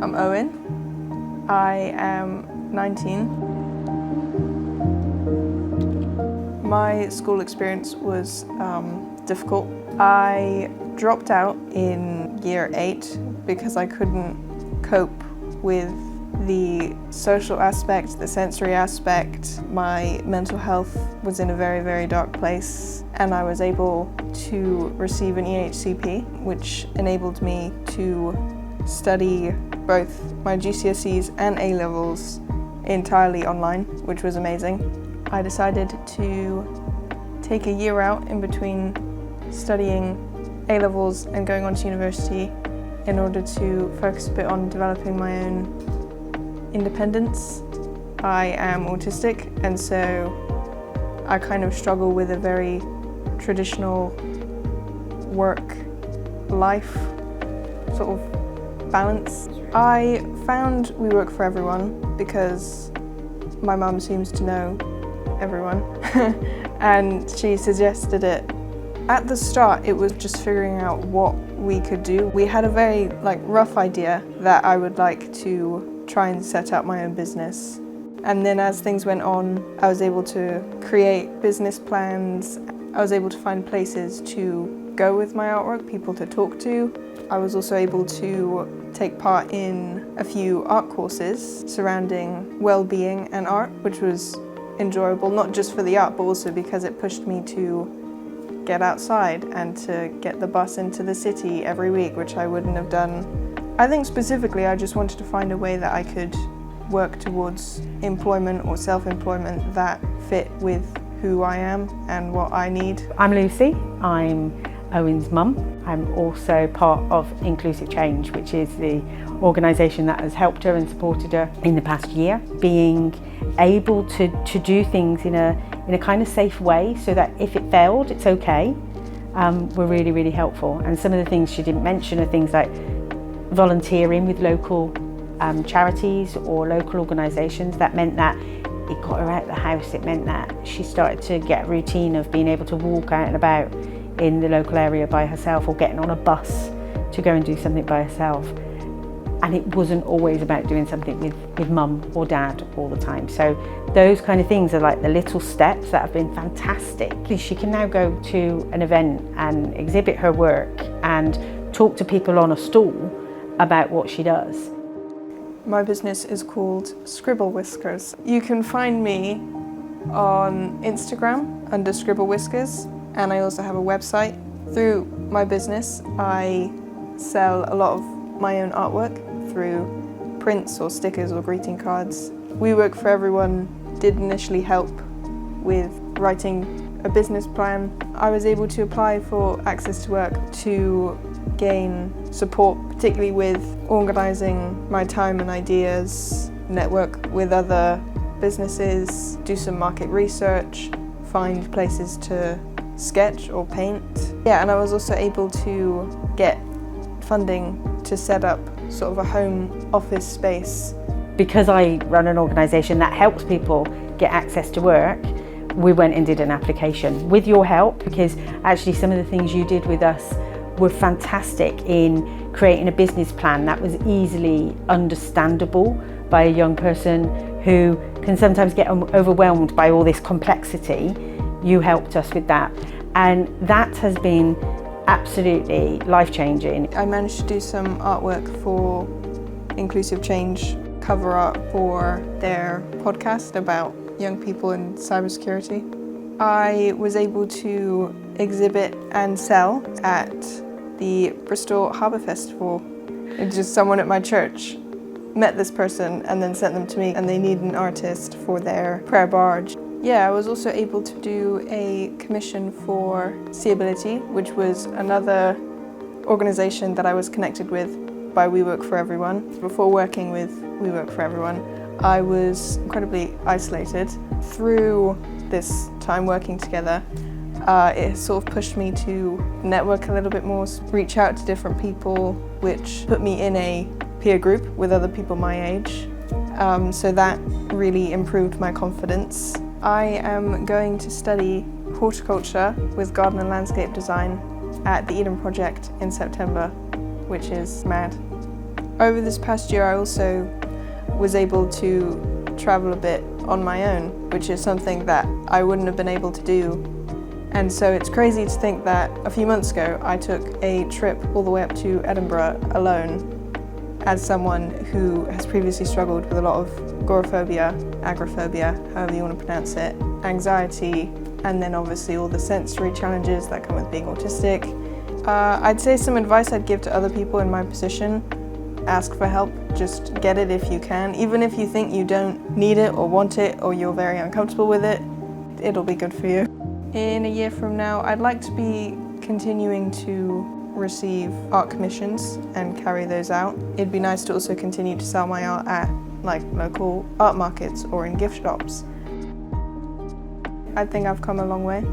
I'm Owen. I am 19. My school experience was difficult. I dropped out in year 8 because I couldn't cope with the social aspect, the sensory aspect. My mental health was in a very, very dark place, and I was able to receive an EHCP, which enabled me to study both my GCSEs and A-levels entirely online, which was amazing. I decided to take a year out in between studying A-levels and going on to university in order to focus a bit on developing my own independence. I am autistic, and so I kind of struggle with a very traditional work-life sort of balance. I found We Work for Everyone because my mum seems to know everyone and she suggested it. At the start it was just figuring out what we could do. We had a very rough idea that I would like to try and set up my own business. And then as things went on, I was able to create business plans. I was able to find places to go with my artwork, people to talk to. I was also able to take part in a few art courses surrounding well-being and art, which was enjoyable, not just for the art, but also because it pushed me to get outside and to get the bus into the city every week, which I wouldn't have done. I think specifically I just wanted to find a way that I could work towards employment or self-employment that fit with who I am and what I need. I'm Lucy, I'm Owen's mum. I'm also part of Inclusive Change, which is the organisation that has helped her and supported her in the past year. Being able to do things in a kind of safe way so that if it failed, it's okay, were really, really helpful. And some of the things she didn't mention are things like volunteering with local charities or local organisations. That meant that it got her out of the house. It meant that she started to get a routine of being able to walk out and about in the local area by herself, or getting on a bus to go and do something by herself. And it wasn't always about doing something with mum or dad all the time. So those kind of things are like the little steps that have been fantastic. She can now go to an event and exhibit her work and talk to people on a stall about what she does. My business is called Scribble Whiskers. You can find me on Instagram under Scribble Whiskers, and I also have a website. Through my business, I sell a lot of my own artwork through prints or stickers or greeting cards. We Work for Everyone did initially help with writing a business plan. I was able to apply for Access to Work to gain support, particularly with organising my time and ideas, network with other businesses, do some market research, find places to sketch or paint. Yeah, and I was also able to get funding to set up sort of a home office space. Because I run an organisation that helps people get access to work, we went and did an application with your help, because actually some of the things you did with us were fantastic in creating a business plan that was easily understandable by a young person who can sometimes get overwhelmed by all this complexity. You helped us with that, and that has been absolutely life-changing. I managed to do some artwork for Inclusive Change, cover art for their podcast about young people in cybersecurity. I was able to exhibit and sell at the Bristol Harbour Festival. It's just someone at my church met this person and then sent them to me, and they need an artist for their prayer barge. Yeah, I was also able to do a commission for Seeability, which was another organisation that I was connected with by We Work for Everyone. Before working with We Work for Everyone, I was incredibly isolated. Through this time working together, it sort of pushed me to network a little bit more, reach out to different people, which put me in a peer group with other people my age. So that really improved my confidence. I am going to study horticulture with garden and landscape design at the Eden Project in September, which is mad. Over this past year I also was able to travel a bit on my own, which is something that I wouldn't have been able to do. And so it's crazy to think that a few months ago I took a trip all the way up to Edinburgh alone as someone who has previously struggled with a lot of agoraphobia, agoraphobia, however you want to pronounce it, anxiety, and then obviously all the sensory challenges that come with being autistic. I'd say some advice I'd give to other people in my position: ask for help, just get it if you can. Even if you think you don't need it or want it or you're very uncomfortable with it, it'll be good for you. In a year from now, I'd like to be continuing to receive art commissions and carry those out. It'd be nice to also continue to sell my art at local art markets or in gift shops. I think I've come a long way.